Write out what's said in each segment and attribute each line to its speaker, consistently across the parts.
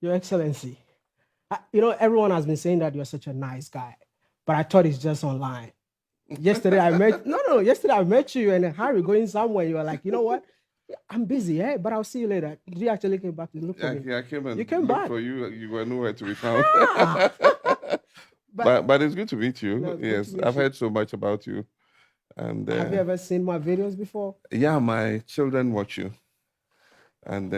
Speaker 1: Your Excellency, everyone has been saying that you're such a nice guy, but I thought it's just online. Yesterday I met no. Yesterday I met you and Harry going somewhere. You were like, you know what? I'm busy, but I'll see you later. Did you actually came back to look for me?
Speaker 2: Yeah, I came and
Speaker 1: You came
Speaker 2: looked
Speaker 1: back.
Speaker 2: for you. You were nowhere to be found.
Speaker 1: Ah,
Speaker 2: But it's good to meet you.
Speaker 1: no, it's good to
Speaker 2: Yes,
Speaker 1: meet
Speaker 2: I've
Speaker 1: you.
Speaker 2: heard so much about you, and
Speaker 1: Have you ever seen my videos before?
Speaker 2: yeah, my children watch you, and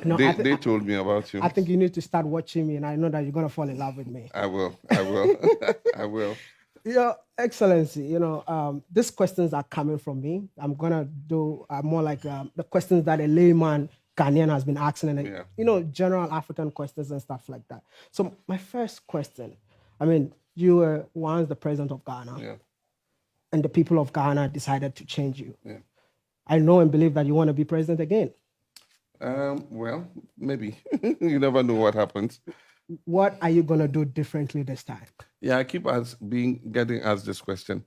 Speaker 1: No,
Speaker 2: they told me about you.
Speaker 1: I think you need to start watching me, and I know that you're gonna fall in love with me.
Speaker 2: I will. I will. I will.
Speaker 1: Your Excellency, these questions are coming from me. I'm gonna do more like the questions that a layman Ghanaian has been asking, and
Speaker 2: Yeah.
Speaker 1: general African questions and stuff like that. So my first question, I mean, you were once the president of Ghana,
Speaker 2: Yeah.
Speaker 1: and the people of Ghana decided to change you.
Speaker 2: Yeah.
Speaker 1: I know and believe that you want to be president again.
Speaker 2: Well, maybe. You never know what happens.
Speaker 1: What are you gonna do differently this time?
Speaker 2: Yeah, I keep getting asked this question.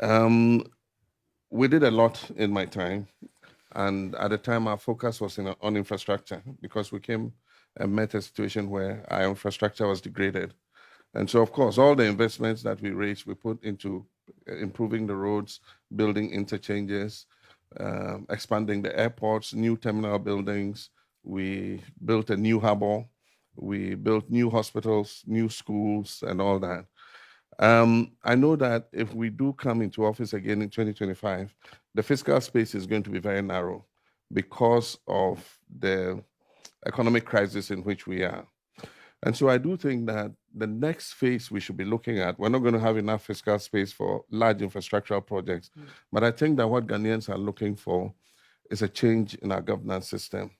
Speaker 2: Um, we did a lot in my time, and at the time, our focus was on infrastructure because we came and met a situation where our infrastructure was degraded. And so, of course, all the investments that we raised, we put into improving the roads, building interchanges, expanding the airports, new terminal buildings. We built a new harbor. We built new hospitals, new schools, and all that. I know that if we do come into office again in 2025, the fiscal space is going to be very narrow because of the economic crisis in which we are. And so I do think that the next phase we should be looking at, we're not going to have enough fiscal space for large infrastructural projects. But I think that what Ghanaians are looking for is a change in our governance system,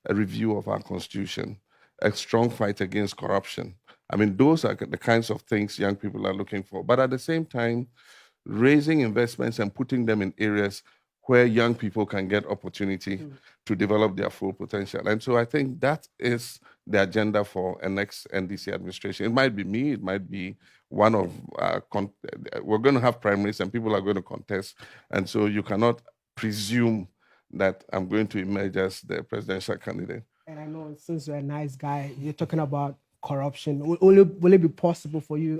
Speaker 2: a review of our constitution, a strong fight against corruption. I mean, those are the kinds of things young people are looking for. But at the same time, raising investments and putting them in areas where young people can get opportunity to develop their full potential. And so I think that is the agenda for a next NDC administration. It might be me, it might be one of, we're going to have primaries and people are going to contest. And so you cannot presume that I'm going to emerge as the presidential candidate.
Speaker 1: And I know since you're a nice guy, you're talking about corruption. Will it be possible for you,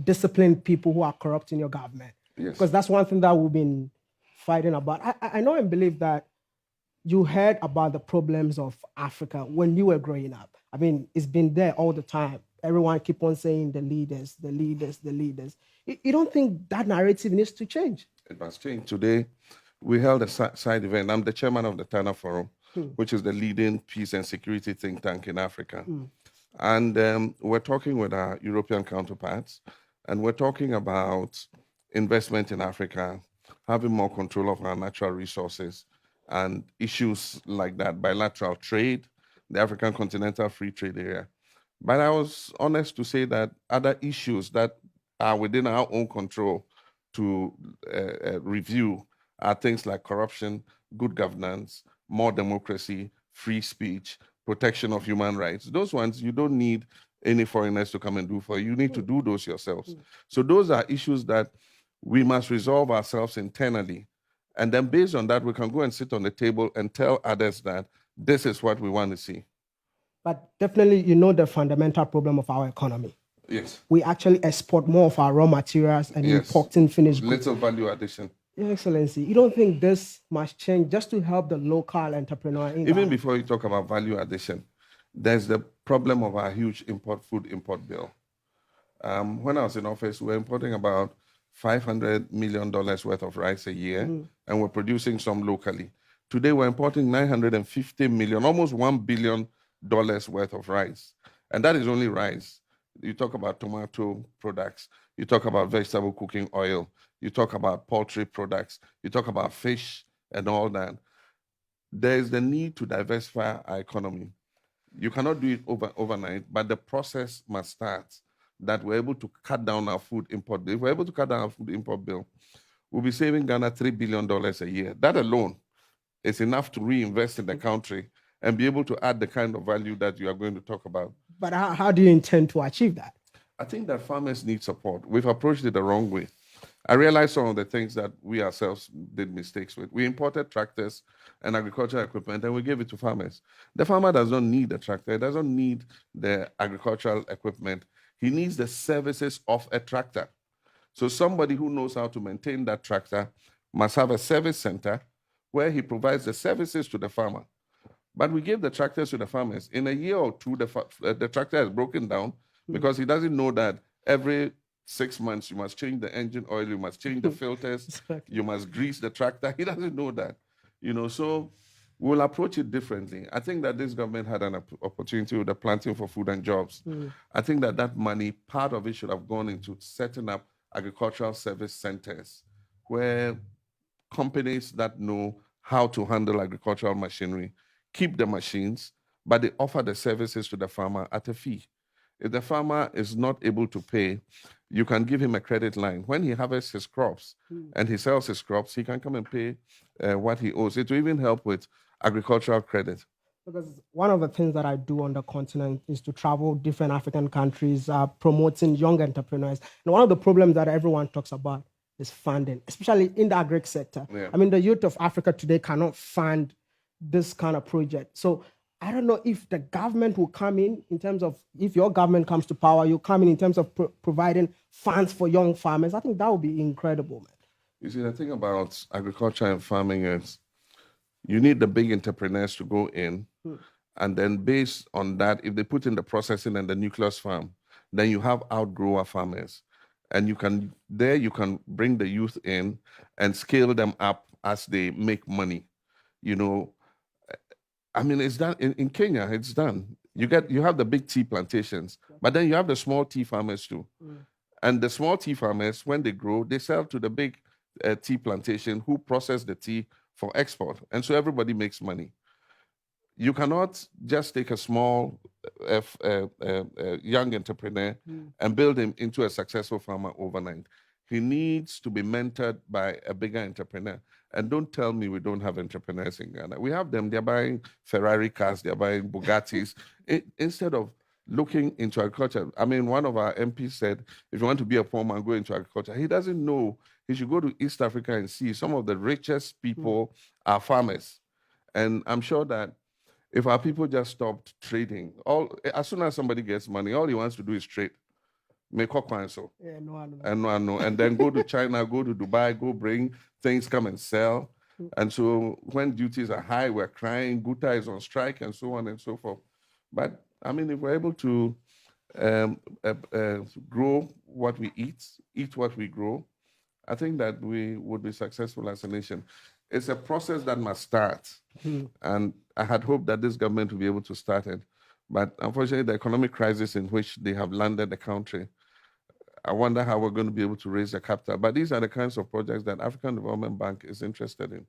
Speaker 1: discipline people who are corrupt in your government?
Speaker 2: Yes.
Speaker 1: Because that's one thing that we've been fighting about. I know and believe that you heard about the problems of Africa when you were growing up. I mean, it's been there all the time. Everyone keep on saying the leaders, the leaders, the leaders. You don't think that narrative needs to change?
Speaker 2: It must change. Today, we held a side event. I'm the chairman of the Tana Forum, which is the leading peace and security think tank in Africa. And we're talking with our European counterparts, and we're talking about investment in Africa, having more control of our natural resources, and issues like that, bilateral trade, the African Continental Free Trade Area. But I was honest to say that other issues that are within our own control to review are things like corruption, good governance, more democracy, free speech, protection of human rights. Those ones you don't need any foreigners to come and do for you. You need to do those yourselves. So those are issues that we must resolve ourselves internally. And then based on that, we can go and sit on the table and tell others that this is what we want to see.
Speaker 1: But definitely, the fundamental problem of our economy.
Speaker 2: Yes.
Speaker 1: We actually export more of our raw materials and importing finished goods.
Speaker 2: Little value addition.
Speaker 1: Your Excellency, you don't think this must change just to help the local entrepreneur in
Speaker 2: Even
Speaker 1: Ghana?
Speaker 2: before you talk about value addition, there's the problem of our huge food import bill. When I was in office, we were importing about $500 million worth of rice a year, and we're producing some locally. Today, we're importing $950 million, almost $1 billion worth of rice. And that is only rice. You talk about tomato products, you talk about vegetable cooking oil, you talk about poultry products, you talk about fish and all that. There is the need to diversify our economy. You cannot do it overnight, but the process must start, that we're able to cut down our food import bill. If we're able to cut down our food import bill, we'll be saving Ghana $3 billion a year. That alone is enough to reinvest in the country and be able to add the kind of value that you are going to talk about.
Speaker 1: But how do you intend to achieve that?
Speaker 2: I think that farmers need support. We've approached it the wrong way. I realized some of the things that we ourselves did mistakes with. We imported tractors and agricultural equipment and we gave it to farmers. The farmer does not need the tractor, he doesn't need the agricultural equipment. He needs the services of a tractor. So somebody who knows how to maintain that tractor must have a service center where he provides the services to the farmer. But we gave the tractors to the farmers. In a year or two, the tractor has broken down because he doesn't know that every 6 months you must change the engine oil, you must change the filters, you must grease the tractor. He doesn't know that, so we'll approach it differently. I think that this government had an opportunity with the Planting for Food and Jobs. I think that money, part of it should have gone into setting up agricultural service centers where companies that know how to handle agricultural machinery keep the machines, but they offer the services to the farmer at a fee. If the farmer is not able to pay, you can give him a credit line. When he harvests his crops and he sells his crops, he can come and pay what he owes. It will even help with agricultural credit.
Speaker 1: Because one of the things that I do on the continent is to travel different African countries, promoting young entrepreneurs. And one of the problems that everyone talks about is funding, especially in the agri sector.
Speaker 2: Yeah.
Speaker 1: I mean, the youth of Africa today cannot fund this kind of project. So I don't know if the government will come in terms of, if your government comes to power, you'll come in terms of providing funds for young farmers. I think that would be incredible, man.
Speaker 2: You see, the thing about agriculture and farming is you need the big entrepreneurs to go in, and then based on that, if they put in the processing and the nucleus farm, then you have outgrower farmers. And you can bring the youth in and scale them up as they make money. I mean, it's done in Kenya. It's done. You have the big tea plantations, but then you have the small tea farmers too. And the small tea farmers, when they grow, they sell to the big tea plantation who process the tea for export, and so everybody makes money. You cannot just take a small young entrepreneur and build him into a successful farmer overnight. He needs to be mentored by a bigger entrepreneur. And don't tell me we don't have entrepreneurs in Ghana. We have them. They're buying Ferrari cars. They're buying Bugattis. Instead of looking into agriculture. I mean, one of our MPs said, if you want to be a poor man, go into agriculture. He doesn't know. He should go to East Africa and see some of the richest people are farmers. And I'm sure that if our people just stopped trading, as soon as somebody gets money, all he wants to do is trade. Make up and so.
Speaker 1: Yeah, no.
Speaker 2: And then go to China, go to Dubai, go bring things, come and sell. And so when duties are high, we're crying, Guta is on strike, and so on and so forth. But I mean, if we're able to grow what we eat what we grow, I think that we would be successful as a nation. It's a process that must start. And I had hoped that this government would be able to start it. But unfortunately, the economic crisis in which they have landed the country, I wonder how we're going to be able to raise the capital. But these are the kinds of projects that African Development Bank is interested in.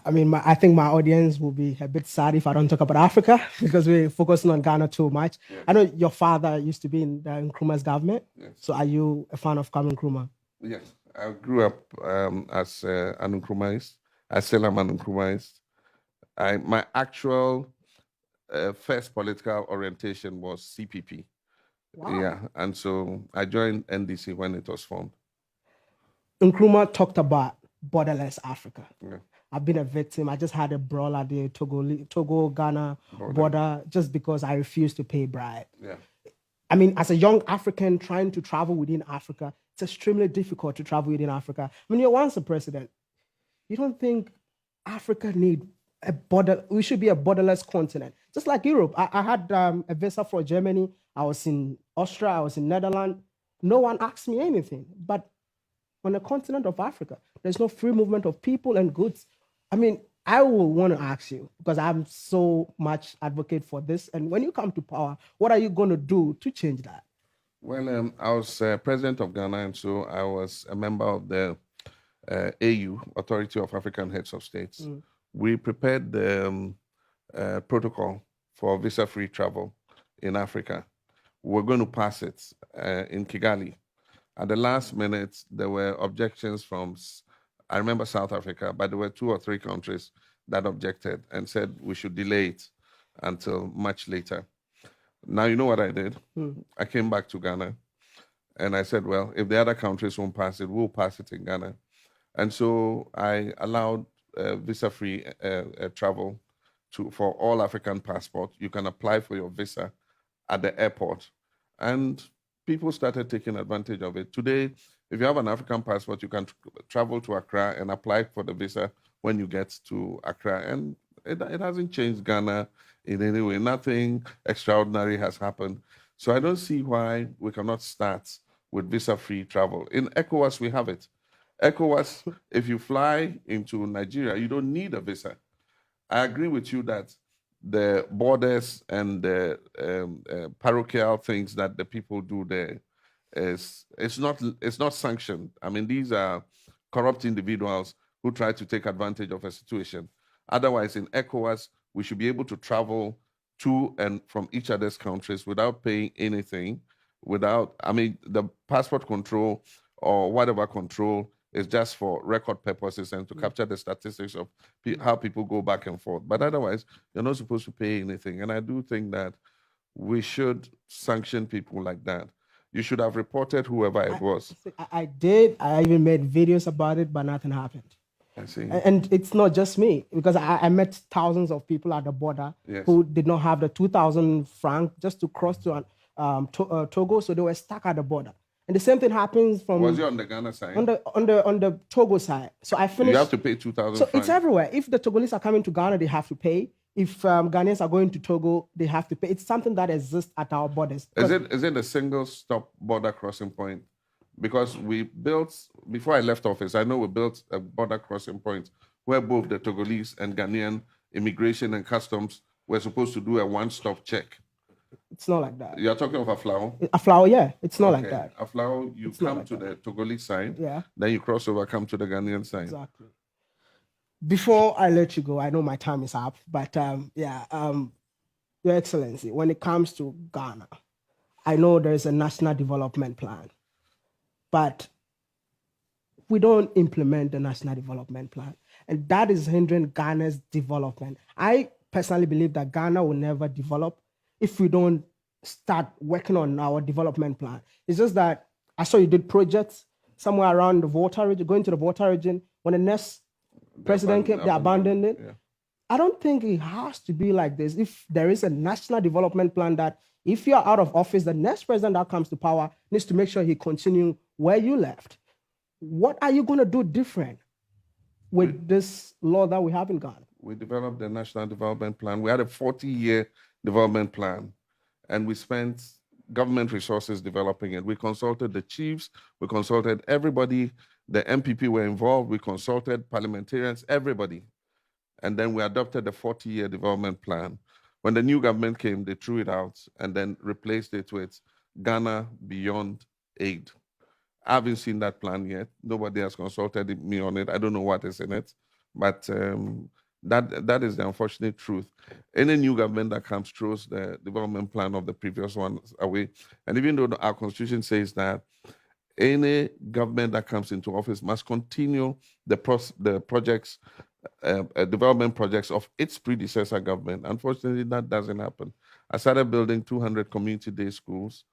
Speaker 1: I mean, I think my audience will be a bit sad if I don't talk about Africa because we're focusing on Ghana too much. Yes. I know your father used to be in the Nkrumah's government. Yes. So are you a fan of Kwame Nkrumah?
Speaker 2: Yes. I grew up as an Nkrumahist. I still am an Nkrumahist. My actual first political orientation was CPP. Wow. Yeah, and so I joined NDC when it was formed.
Speaker 1: Nkrumah talked about borderless Africa.
Speaker 2: Yeah.
Speaker 1: I've been a victim. I just had a brawl at the Togo-Ghana border just because I refused to pay bribe.
Speaker 2: Yeah.
Speaker 1: I mean, as a young African trying to travel within Africa, it's extremely difficult to travel within Africa. I mean, you're once a president. You don't think Africa need a border? We should be a borderless continent, just like Europe. I had a visa for Germany. I was in Austria. I was in Netherlands. No one asked me anything. But on the continent of Africa, there's no free movement of people and goods. I mean, I will want to ask you, because I'm so much advocate for this. And when you come to power, what are you going to do to change that?
Speaker 2: Well, I was president of Ghana, and so I was a member of the AU, Authority of African Heads of States. We prepared the protocol for visa-free travel in Africa. We're going to pass it in Kigali. At the last minute, there were objections from, I remember South Africa, but there were 2 or 3 countries that objected and said we should delay it until much later. Now, you know what I did? I came back to Ghana And I said, well, if the other countries won't pass it, we'll pass it in Ghana. And so I allowed visa-free travel for all African passports. You can apply for your visa at the airport. And people started taking advantage of it. Today, if you have an African passport, you can travel to Accra and apply for the visa when you get to Accra. And it hasn't changed Ghana in any way. Nothing extraordinary has happened. So I don't see why we cannot start with visa-free travel. In ECOWAS, we have it. ECOWAS, if you fly into Nigeria, you don't need a visa. I agree with you that the borders and the parochial things that the people do there it's not sanctioned. I mean, these are corrupt individuals who try to take advantage of a situation. Otherwise, in ECOWAS, we should be able to travel to and from each other's countries without paying anything, I mean, the passport control or whatever control is just for record purposes and to capture the statistics of how people go back and forth. But otherwise, you're not supposed to pay anything. And I do think that we should sanction people like that. You should have reported whoever it was.
Speaker 1: I did. I even made videos about it, but nothing happened.
Speaker 2: I see.
Speaker 1: And it's not just me, because I met thousands of people at the border who did not have the 2,000 franc just to cross to Togo, so they were stuck at the border. And the same thing happens from.
Speaker 2: Was it on the Ghana side?
Speaker 1: On the Togo side. So I finished.
Speaker 2: You have to pay 2,000.
Speaker 1: So it's everywhere. If the Togolese are coming to Ghana, they have to pay. If Ghanaians are going to Togo, they have to pay. It's something that exists at our borders.
Speaker 2: Is it a single stop border crossing point? Because we built, before I left office, I know we built a border crossing point where both the Togolese and Ghanaian immigration and customs were supposed to do a one-stop check.
Speaker 1: It's not like that.
Speaker 2: You're talking of Aflao?
Speaker 1: Aflao, yeah. It's not like that.
Speaker 2: Aflao, you come to the Togolese side, then you cross over, come to the Ghanaian side.
Speaker 1: Exactly. Before I let you go, I know my time is up, but Your Excellency, when it comes to Ghana, I know there is a national development plan, but we don't implement the national development plan, and that is hindering Ghana's development. I personally believe that Ghana will never develop if we don't start working on our development plan. It's just that I saw you did projects somewhere around the Volta region, going to the Volta region. When the next president came, they abandoned it. Yeah. I don't think it has to be like this. If there is a national development plan that if you're out of office, the next president that comes to power needs to make sure he continue where you left. What are you going to do different with this law that we have in Ghana?
Speaker 2: We developed the national development plan. We had a 40-year development plan, and we spent government resources developing it. We consulted the chiefs, we consulted everybody, the MPP were involved, we consulted parliamentarians, everybody. And then we adopted the 40-year development plan. When the new government came, they threw it out and then replaced it with Ghana Beyond Aid. I haven't seen that plan yet. Nobody has consulted me on it. I don't know what is in it, but that is the unfortunate truth. Any new government that comes throws the development plan of the previous one away. And even though our constitution says that any government that comes into office must continue the projects, development projects of its predecessor government, unfortunately, that doesn't happen. I started building 200 community day schools.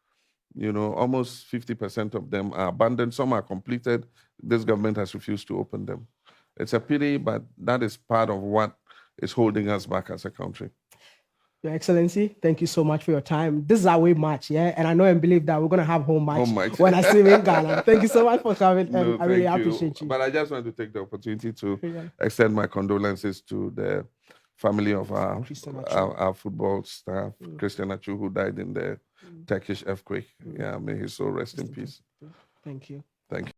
Speaker 2: Almost 50% of them are abandoned. Some are completed. This government has refused to open them. It's a pity, but that is part of what is holding us back as a country.
Speaker 1: Your Excellency, thank you so much for your time. This is our way match, yeah? And I know and believe that we're going to have home match when I see you in Ghana. Thank you so much for coming, and I really appreciate you.
Speaker 2: But I just want to take the opportunity to extend my condolences to the family of our football staff, Christian Achu, who died in the Turkish earthquake. Yeah, may his soul rest in peace.
Speaker 1: Thank you.
Speaker 2: Thank you.